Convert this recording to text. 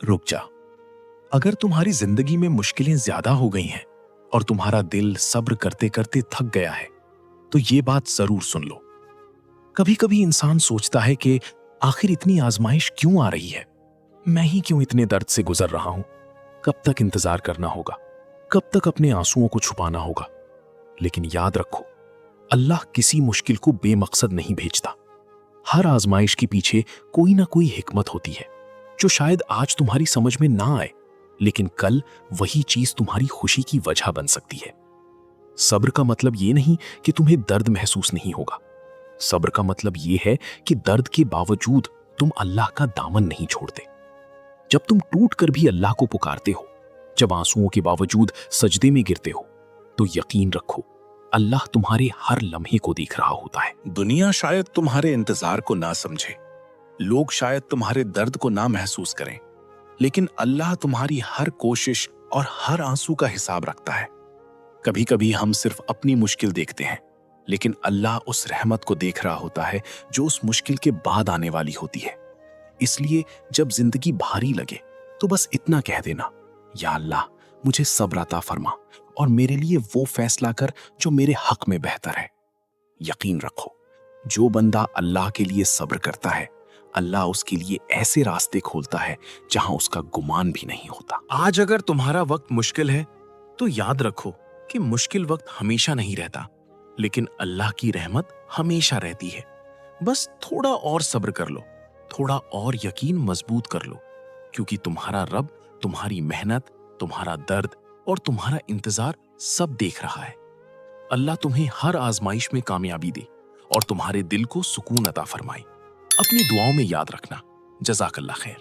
रुक जा। अगर तुम्हारी जिंदगी में मुश्किलें ज्यादा हो गई हैं और तुम्हारा दिल सब्र करते करते थक गया है, तो ये बात जरूर सुन लो। कभी कभी इंसान सोचता है कि आखिर इतनी आजमाइश क्यों आ रही है, मैं ही क्यों इतने दर्द से गुजर रहा हूं, कब तक इंतजार करना होगा, कब तक अपने आंसुओं को छुपाना होगा। लेकिन याद रखो, अल्लाह किसी मुश्किल को बेमकसद नहीं भेजता। हर आजमाइश के पीछे कोई ना कोई हिकमत होती है, जो शायद आज तुम्हारी समझ में ना आए, लेकिन कल वही चीज तुम्हारी खुशी की वजह बन सकती है। सब्र का मतलब ये नहीं कि तुम्हें दर्द महसूस नहीं होगा। सब्र का मतलब ये है कि दर्द के बावजूद तुम अल्लाह का दामन नहीं छोड़ते। जब तुम टूट कर भी अल्लाह को पुकारते हो, जब आंसुओं के बावजूद सजदे में गिरते हो, तो यकीन रखो, अल्लाह तुम्हारे हर लम्हे को देख रहा होता है। दुनिया शायद तुम्हारे इंतजार को ना समझे, लोग शायद तुम्हारे दर्द को ना महसूस करें, लेकिन अल्लाह तुम्हारी हर कोशिश और हर आंसू का हिसाब रखता है। कभी कभी हम सिर्फ अपनी मुश्किल देखते हैं, लेकिन अल्लाह उस रहमत को देख रहा होता है जो उस मुश्किल के बाद आने वाली होती है। इसलिए जब जिंदगी भारी लगे तो बस इतना कह देना, या अल्लाह मुझे सब्र अता फरमा और मेरे लिए वो फैसला कर जो मेरे हक में बेहतर है। यकीन रखो, जो बंदा अल्लाह के लिए सब्र करता है, अल्लाह उसके लिए ऐसे रास्ते खोलता है जहां उसका गुमान भी नहीं होता। आज अगर तुम्हारा वक्त मुश्किल है, तो याद रखो कि मुश्किल वक्त हमेशा नहीं रहता, लेकिन अल्लाह की रहमत हमेशा रहती है। बस थोड़ा और सब्र कर लो, थोड़ा और यकीन मजबूत कर लो, क्योंकि तुम्हारा रब तुम्हारी मेहनत, तुम्हारा दर्द और तुम्हारा इंतजार सब देख रहा है। अल्लाह तुम्हें हर आजमाइश में कामयाबी दे और तुम्हारे दिल को सुकून अता फरमाए। अपनी दुआओं में याद रखना। जज़ाकल्लाह खैर।